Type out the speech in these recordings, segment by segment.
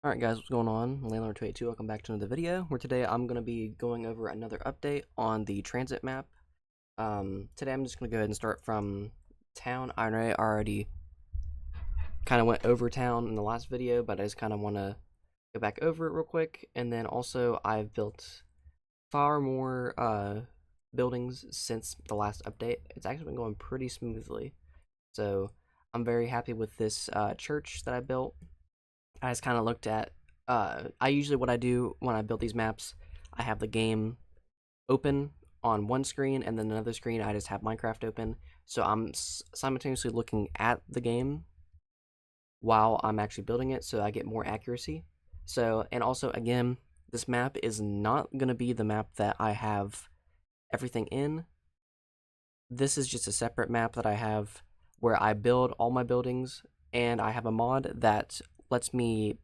Alright guys, what's going on? Landlord282, welcome back to another video, where today I'm going to be going over another update on the Transit map. Today I'm just going to go ahead and start from town. I already kind of went over town in the last video, but I just kind of want to go back over it real quick. And then also, I've built far more buildings since the last update. It's actually been going pretty smoothly. So, I'm very happy with this church that I built. I just kind of looked at. I usually what I do when I build these maps, I have the game open on one screen, and then another screen I just have Minecraft open. So I'm simultaneously looking at the game while I'm actually building it, so I get more accuracy. So, and also again, this map is not gonna be the map that I have everything in. This is just a separate map that I have where I build all my buildings, and I have a mod that lets me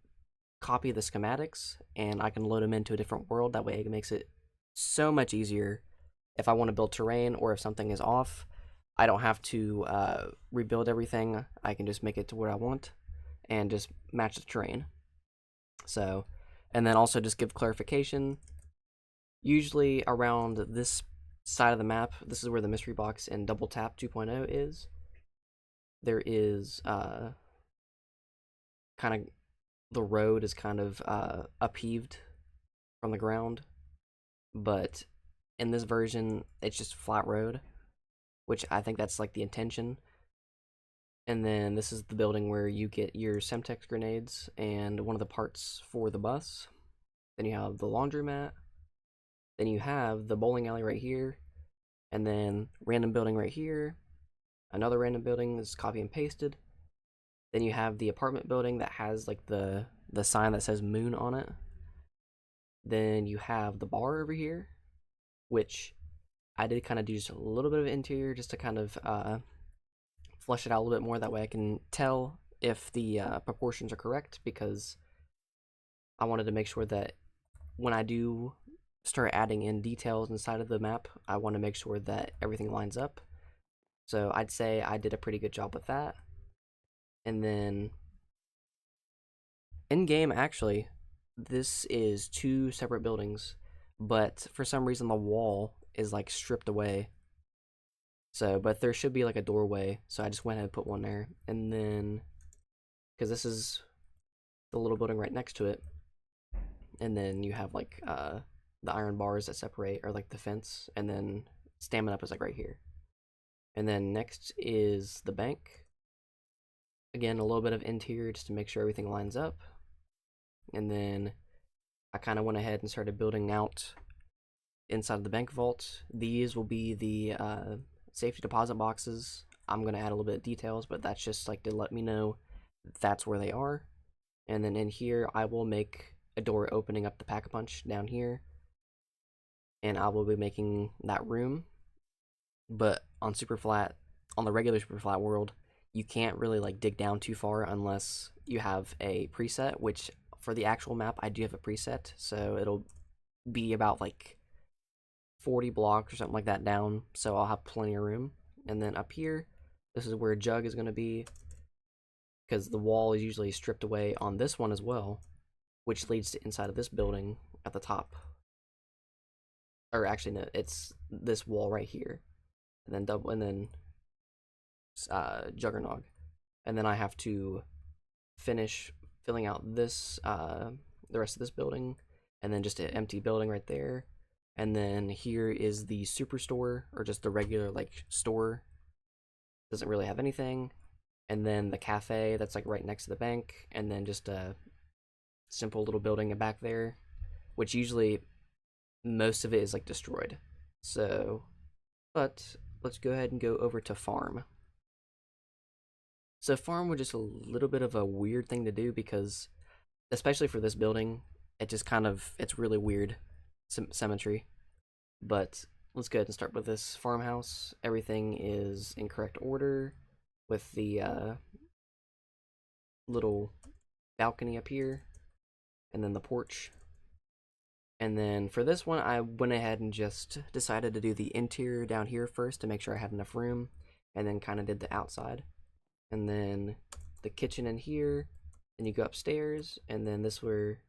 copy the schematics and I can load them into a different world. That way it makes it so much easier if I want to build terrain or if something is off. I don't have to rebuild everything. I can just make it to where I want and just match the terrain. So, and then also just give clarification. Usually around this side of the map, this is where the mystery box and double tap 2.0 is. There is kind of the road is kind of upheaved from the ground, but in this version it's just flat road, which I think that's like the intention. And then this is the building where you get your Semtex grenades and one of the parts for the bus. Then you have the laundromat. Then you have the bowling alley right here, and then random building right here. Another random building is copy and pasted. Then you have the apartment building that has like the sign that says moon on it. Then you have the bar over here, which I did kind of do just a little bit of interior just to kind of flesh it out a little bit more. That way I can tell if the proportions are correct, because I wanted to make sure that when I do start adding in details inside of the map, I want to make sure that everything lines up. So I'd say I did a pretty good job with that. And then in game, actually, this is two separate buildings, but for some reason the wall is like stripped away. So, but there should be like a doorway, so I just went ahead and put one there. And then, because this is the little building right next to it, and then you have like the iron bars that separate, or like the fence, and then stamina up is like right here. And then next is the bank. Again, a little bit of interior just to make sure everything lines up. And then I kind of went ahead and started building out inside of the bank vault. These will be the safety deposit boxes. I'm going to add a little bit of details, but that's just like to let me know that's where they are. And then in here, I will make a door opening up the pack-a-punch down here, and I will be making that room. But on super flat, on the regular super flat world, you can't really like dig down too far unless you have a preset, which for the actual map I do have a preset, so it'll be about like 40 blocks or something like that down, so I'll have plenty of room. And then up here, this is where Jug is going to be, because the wall is usually stripped away on this one as well, which leads to inside of this building at the top. Or actually, no, it's this wall right here, and then double, and then Juggernog. And then I have to finish filling out this the rest of this building, and then just an empty building right there. And then here is the superstore, or just the regular like store. Doesn't really have anything. And then the cafe that's like right next to the bank, and then just a simple little building back there, which usually most of it is like destroyed. So, but let's go ahead and go over to farm. So farm was just a little bit of a weird thing to do, because especially for this building, it just kind of, it's really weird symmetry. But let's go ahead and start with this farmhouse. Everything is in correct order with the little balcony up here, and then the porch. And then for this one, I went ahead and just decided to do the interior down here first to make sure I had enough room, and then kind of did the outside. And then the kitchen in here, Then you go upstairs, and then this where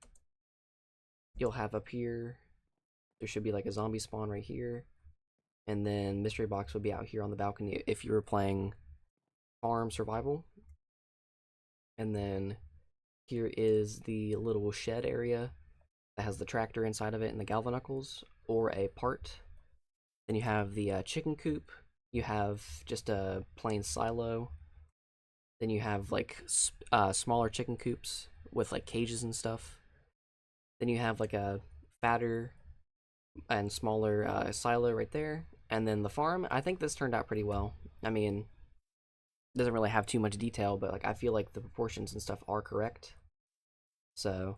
you'll have up here. There should be like a zombie spawn right here, and then mystery box would be out here on the balcony if you were playing farm survival. And then here is the little shed area that has the tractor inside of it and the galvanucles, or a part. Then you have the chicken coop. You have just a plain silo. Then you have like smaller chicken coops with like cages and stuff. Then you have like a fatter and smaller silo right there. And then the farm, I think this turned out pretty well. I mean, it doesn't really have too much detail, but like I feel like the proportions and stuff are correct. So,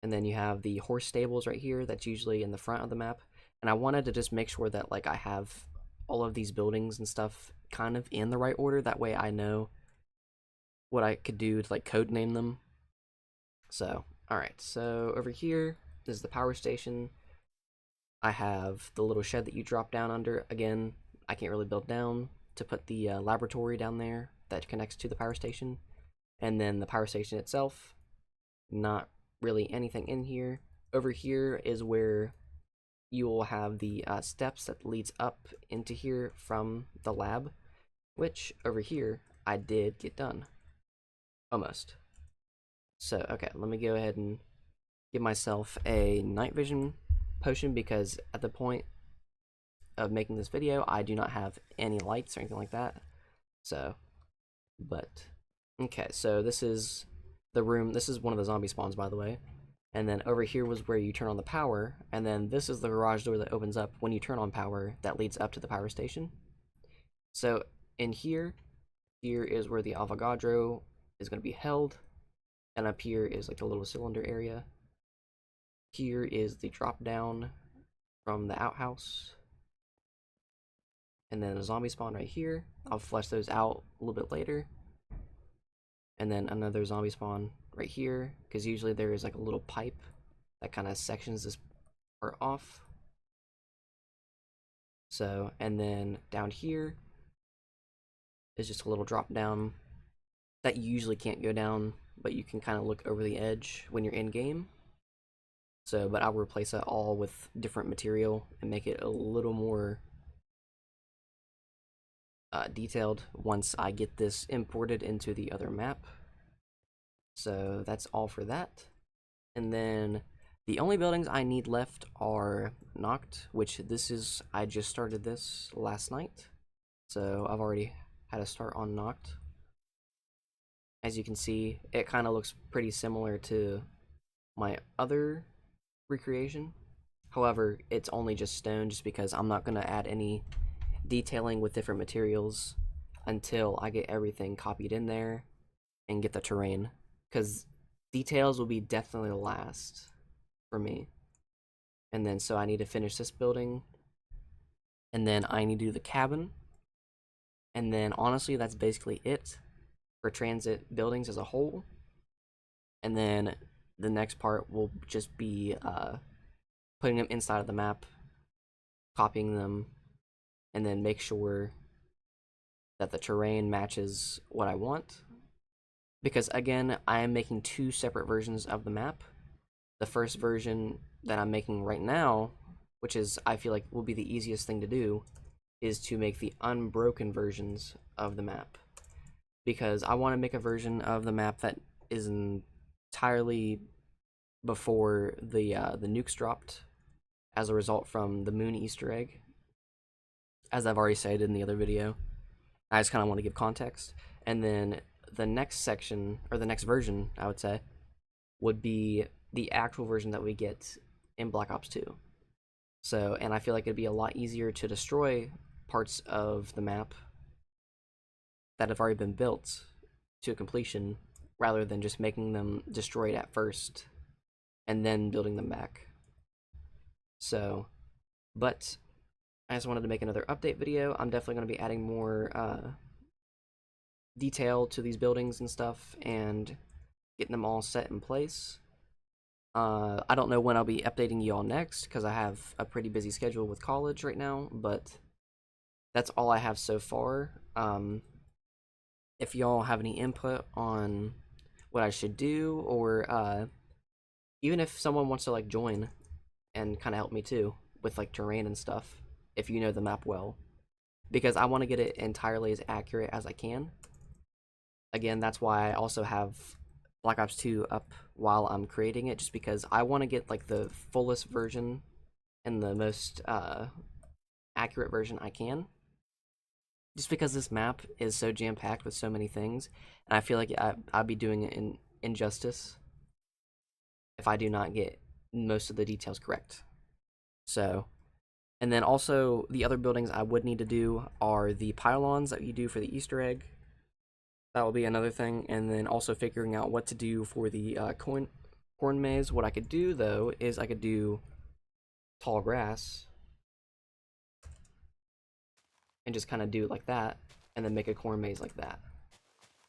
and then you have the horse stables right here. That's usually in the front of the map. And I wanted to just make sure that like I have all of these buildings and stuff kind of in the right order. That way I know what I could do to like code name them. So, alright, so over here is the power station. I have the little shed that you drop down under. Again, I can't really build down to put the laboratory down there that connects to the power station. And then the power station itself, not really anything in here. Over here is where you will have the steps that leads up into here from the lab, which over here I did get done. Almost. So, okay, let me go ahead and give myself a night vision potion because at the point of making this video, I do not have any lights or anything like that. So, but, okay, so this is the room. This is one of the zombie spawns, by the way. And then over here was where you turn on the power, and then this is the garage door that opens up when you turn on power that leads up to the power station. So in here is where the Avogadro is going to be held, and up here is like the little cylinder area. Here is the drop down from the outhouse, and then a zombie spawn right here. I'll flesh those out a little bit later. And then another zombie spawn right here, because usually there is like a little pipe that kind of sections this part off. So, and then down here is just a little drop down that you usually can't go down, but you can kind of look over the edge when you're in game. So, but I'll replace that all with different material and make it a little more detailed once I get this imported into the other map. So that's all for that. And then the only buildings I need left are Nacht, which this is, I just started this last night. So I've already had a start on Nacht. As you can see, it kind of looks pretty similar to my other recreation. However, it's only just stone just because I'm not going to add any detailing with different materials until I get everything copied in there and get the terrain, because details will be definitely last for me. And then so I need to finish this building, and then I need to do the cabin, and then honestly that's basically it for transit buildings as a whole. And then the next part will just be putting them inside of the map, copying them, and then make sure that the terrain matches what I want. Because again, I am making two separate versions of the map. The first version that I'm making right now, which is I feel like will be the easiest thing to do, is to make the unbroken versions of the map. Because I want to make a version of the map that is entirely before the nukes dropped as a result from the moon Easter egg, as I've already said in the other video. I just kind of want to give context. And then the next section, or the next version, I would say, would be the actual version that we get in Black Ops 2. So, and I feel like it'd be a lot easier to destroy parts of the map that have already been built to completion, rather than just making them destroyed at first and then building them back. So, but I just wanted to make another update video. I'm definitely going to be adding more detail to these buildings and stuff and getting them all set in place. I don't know when I'll be updating you all next because I have a pretty busy schedule with college right now, but that's all I have so far. If y'all have any input on what I should do, or even if someone wants to like join and kind of help me too with like terrain and stuff, if you know the map well, because I want to get it entirely as accurate as I can. Again, that's why I also have Black Ops 2 up while I'm creating it, just because I want to get like the fullest version and the most accurate version I can. Just because this map is so jam-packed with so many things, and I feel like I'd be doing it in injustice if I do not get most of the details correct. So, and then also the other buildings I would need to do are the pylons that you do for the Easter egg. That will be another thing, and then also figuring out what to do for the corn maze. What I could do though is I could do tall grass and just kind of do it like that, and then make a corn maze like that.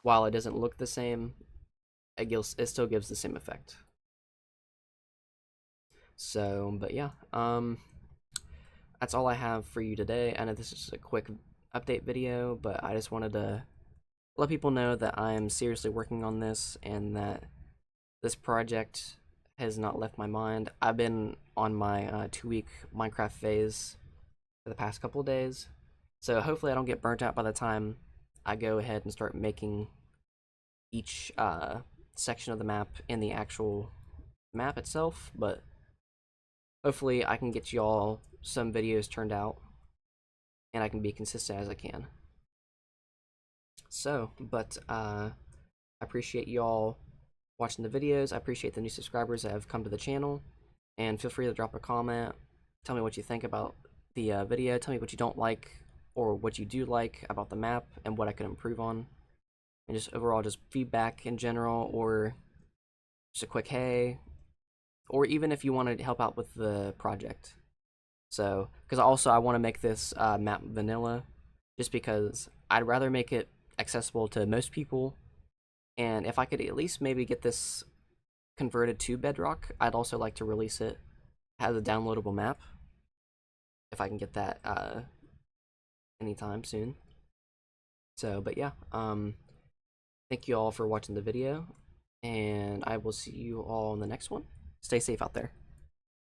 While it doesn't look the same, it still gives the same effect. So, but yeah, that's all I have for you today. I know this is a quick update video, but I just wanted to let people know that I am seriously working on this and that this project has not left my mind. I've been on my 2-week Minecraft phase for the past couple of days, so hopefully I don't get burnt out by the time I go ahead and start making each section of the map in the actual map itself, but hopefully I can get y'all some videos turned out and I can be consistent as I can. So, but I appreciate y'all watching the videos. I appreciate the new subscribers that have come to the channel, and feel free to drop a comment. Tell me what you think about the video. Tell me what you don't like or what you do like about the map and what I could improve on, and just overall just feedback in general, or just a quick hey, or even if you want to help out with the project. So, because also I want to make this map vanilla, just because I'd rather make it accessible to most people, and if I could at least maybe get this converted to Bedrock, I'd also like to release it as a downloadable map, if I can get that anytime soon. So, but yeah, thank you all for watching the video, and I will see you all in the next one. Stay safe out there.